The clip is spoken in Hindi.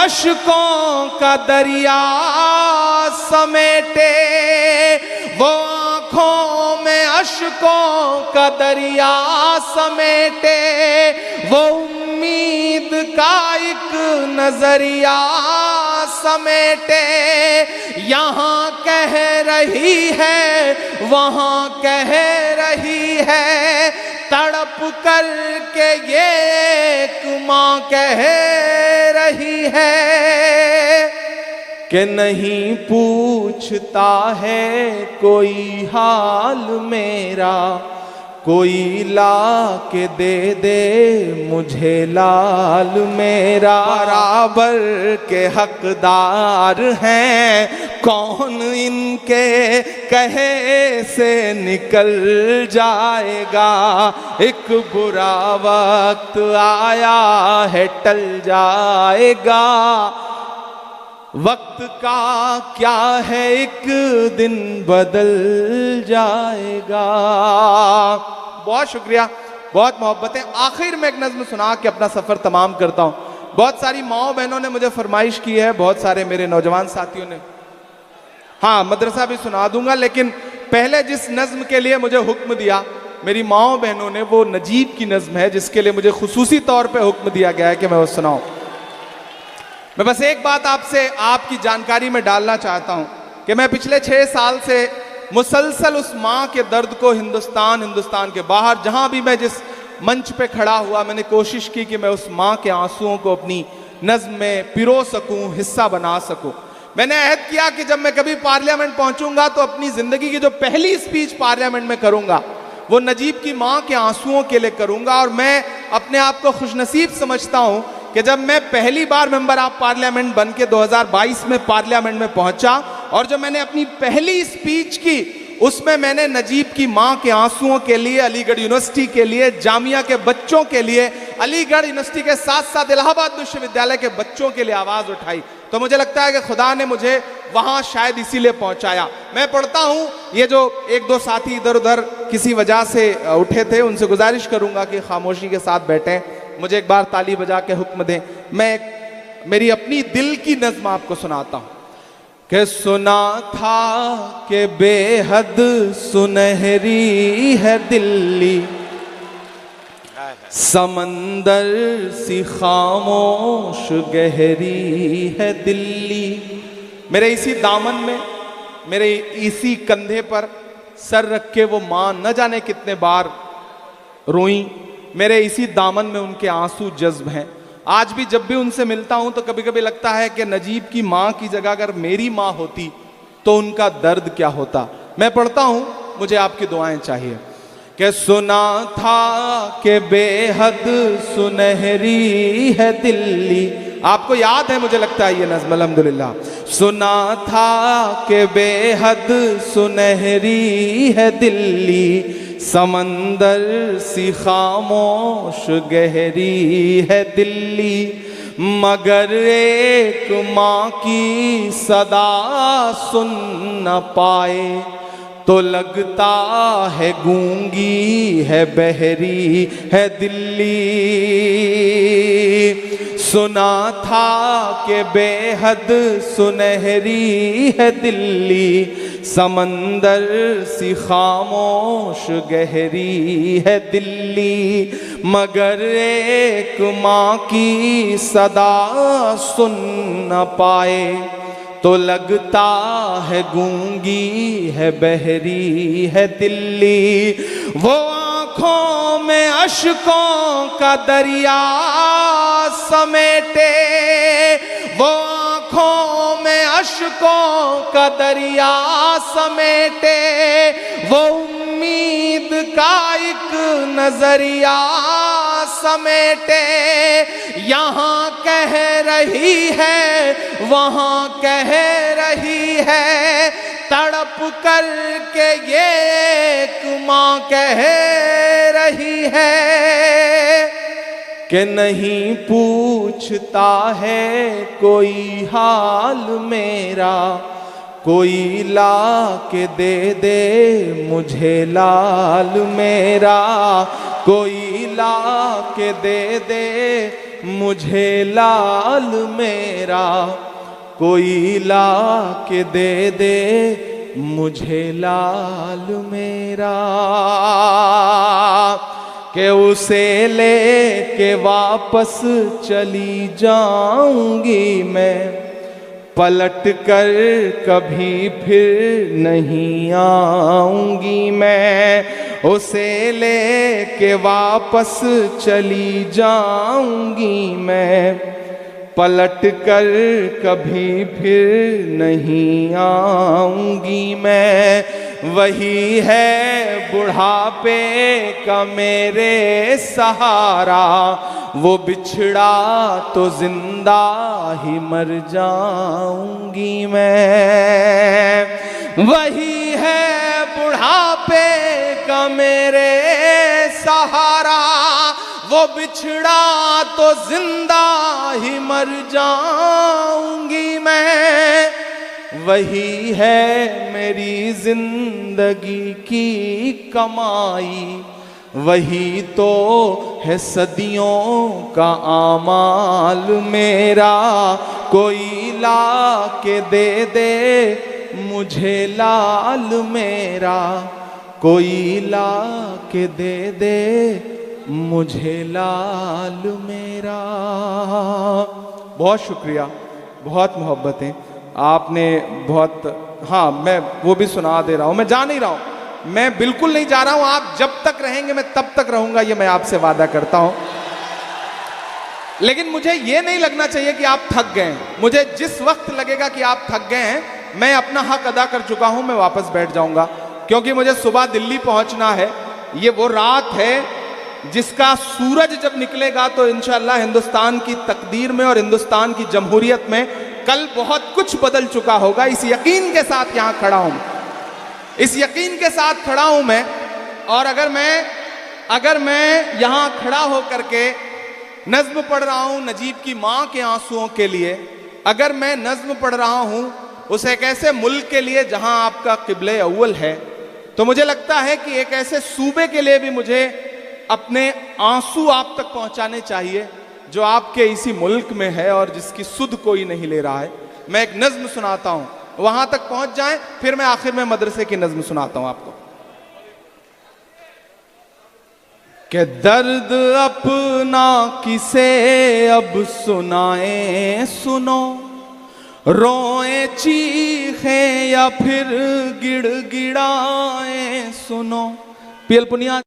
अश्कों का दरिया समेटे, वो आँखों में अश्कों का दरिया समेटे, वो उम्मीद का एक नजरिया समेटे। यहाँ कह रही है वहाँ कह रही है, तड़प कर के ये एक माँ कह रही है कि नहीं पूछता है कोई हाल मेरा, कोई ला के दे दे मुझे लाल मेरा। बराबर के हकदार हैं, कौन इनके कहे से निकल जाएगा। एक बुरा वक्त आया है टल जाएगा, वक्त का क्या है एक दिन बदल जाएगा। बहुत शुक्रिया, बहुत मोहब्बतें। आखिर में एक नज़्म सुना के अपना सफ़र तमाम करता हूँ। बहुत सारी माओ बहनों ने मुझे फरमाइश की है, बहुत सारे मेरे नौजवान साथियों ने। हाँ, मदरसा भी सुना दूंगा, लेकिन पहले जिस नज़्म के लिए मुझे हुक्म दिया मेरी माओ बहनों ने, वो नजीब की नज़्म है, जिसके लिए मुझे खुसूसी तौर पर हुक्म दिया गया है कि मैं वो सुनाऊँ। मैं बस एक बात आपसे आपकी जानकारी में डालना चाहता हूं कि मैं पिछले 6 साल से मुसलसल उस माँ के दर्द को हिंदुस्तान के बाहर जहां भी मैं जिस मंच पे खड़ा हुआ, मैंने कोशिश की कि मैं उस माँ के आंसुओं को अपनी नज़्म में पिरो सकूं, हिस्सा बना सकूं। मैंने अहद किया कि जब मैं कभी पार्लियामेंट पहुंचूंगा तो अपनी ज़िंदगी की जो पहली स्पीच पार्लियामेंट में करूंगा वो नजीब की माँ के आंसुओं के लिए करूंगा। और मैं अपने आप को खुशनसीब समझता हूं कि जब मैं पहली बार मेंबर ऑफ पार्लियामेंट बन के 2022 में पार्लियामेंट में पहुंचा और जब मैंने अपनी पहली स्पीच की, उसमें मैंने नजीब की माँ के आंसुओं के लिए, अलीगढ़ यूनिवर्सिटी के लिए, जामिया के बच्चों के लिए, अलीगढ़ यूनिवर्सिटी के साथ साथ इलाहाबाद विश्वविद्यालय के बच्चों के लिए आवाज़ उठाई। तो मुझे लगता है कि खुदा ने मुझे वहाँ शायद इसीलिए पहुँचाया। मैं पढ़ता हूँ, ये जो 1-2 साथी इधर उधर किसी वजह से उठे थे, उनसे गुजारिश करूँगा कि खामोशी के साथ बैठें, मुझे एक बार ताली बजा के हुक्म दें। मैं मेरी अपनी दिल की नज़्म आपको सुनाता हूँ कि सुना था कि बेहद सुनहरी है दिल्ली, समंदर सी खामोश गहरी है दिल्ली। मेरे इसी दामन में, मेरे इसी कंधे पर सर रख के वो माँ न जाने कितने बार रोई। मेरे इसी दामन में उनके आंसू जज्ब हैं। आज भी जब भी उनसे मिलता हूं तो कभी कभी लगता है कि नजीब की माँ की जगह अगर मेरी माँ होती तो उनका दर्द क्या होता। मैं पढ़ता हूं, मुझे आपकी दुआएं चाहिए कि सुना था कि बेहद सुनहरी है दिल्ली। आपको याद है, मुझे लगता है ये नज़्म, अल्हम्दुलिल्लाह। सुना था कि बेहद सुनहरी है दिल्ली, समंदर सी खामोश गहरी है दिल्ली, मगर एक माँ की सदा सुन न पाए तो लगता है गूंगी है, बहरी है दिल्ली। सुना था कि बेहद सुनहरी है दिल्ली, समंदर सी खामोश गहरी है दिल्ली, मगर एक माँ की सदा सुन न पाए तो लगता है गूंगी है, बहरी है दिल्ली। वो आँखों में अश्कों का दरिया समेटे, वो आँखों में अश्कों का दरिया समेटे, वो उम्मीद का एक नजरिया समेटे। यहाँ कह रही है वहाँ कह रही है, तड़प कर के ये एक माँ कह रही है कि नहीं पूछता है कोई हाल मेरा, कोई ला के दे दे मुझे लाल मेरा, कोई ला के दे दे मुझे लाल मेरा, कोई ला के दे मुझे लाल मेरा, कि उसे ले के वापस चली जाऊंगी मैं, पलट कर कभी फिर नहीं आऊंगी मैं, उसे ले के वापस चली जाऊंगी मैं, पलट कर कभी फिर नहीं आऊंगी मैं। वही है बुढ़ापे का मेरे सहारा, वो बिछड़ा तो जिंदा ही मर जाऊंगी मैं। वही है बुढ़ापे का मेरे सहारा, वो बिछड़ा तो जिंदा ही मर जाऊंगी मैं। वही है मेरी जिंदगी की कमाई, वही तो है सदियों का आमाल मेरा, कोई ला के दे मुझे लाल मेरा, कोई ला के दे मुझे लाल मेरा। बहुत शुक्रिया, बहुत मोहब्बतें आपने, बहुत, हाँ मैं वो भी सुना दे रहा हूँ, मैं जा नहीं रहा हूँ, मैं बिल्कुल नहीं जा रहा हूँ, आप जब तक रहेंगे मैं तब तक रहूंगा, ये मैं आपसे वादा करता हूँ। लेकिन मुझे ये नहीं लगना चाहिए कि आप थक गए हैं। मुझे जिस वक्त लगेगा कि आप थक गए हैं, मैं अपना हक अदा कर चुका हूँ, मैं वापस बैठ जाऊंगा, क्योंकि मुझे सुबह दिल्ली पहुंचना है। ये वो रात है जिसका सूरज जब निकलेगा तो इंशाअल्लाह हिंदुस्तान की तकदीर में और हिंदुस्तान की जमहूरियत में कल बहुत कुछ बदल चुका होगा। इस यकीन के साथ यहां खड़ा हूं, इस यकीन के साथ खड़ा हूं मैं। और अगर मैं यहां खड़ा होकर के नज्म पढ़ रहा हूं नजीब की मां के आंसुओं के लिए, अगर मैं नज्म पढ़ रहा हूं उस एक ऐसे मुल्क के लिए जहां आपका किबले अव्वल है, तो मुझे लगता है कि एक ऐसे सूबे के लिए भी मुझे अपने आंसू आप तक पहुंचाने चाहिए जो आपके इसी मुल्क में है और जिसकी सुध कोई नहीं ले रहा है। मैं एक नज्म सुनाता हूं, वहां तक पहुंच जाएं, फिर मैं आखिर में मदरसे की नज्म सुनाता हूं आपको। कि दर्द अपना किसे अब सुनाए सुनो, रोए चीखे या फिर गिड़गिड़ाए सुनो। पीएल पुनिया।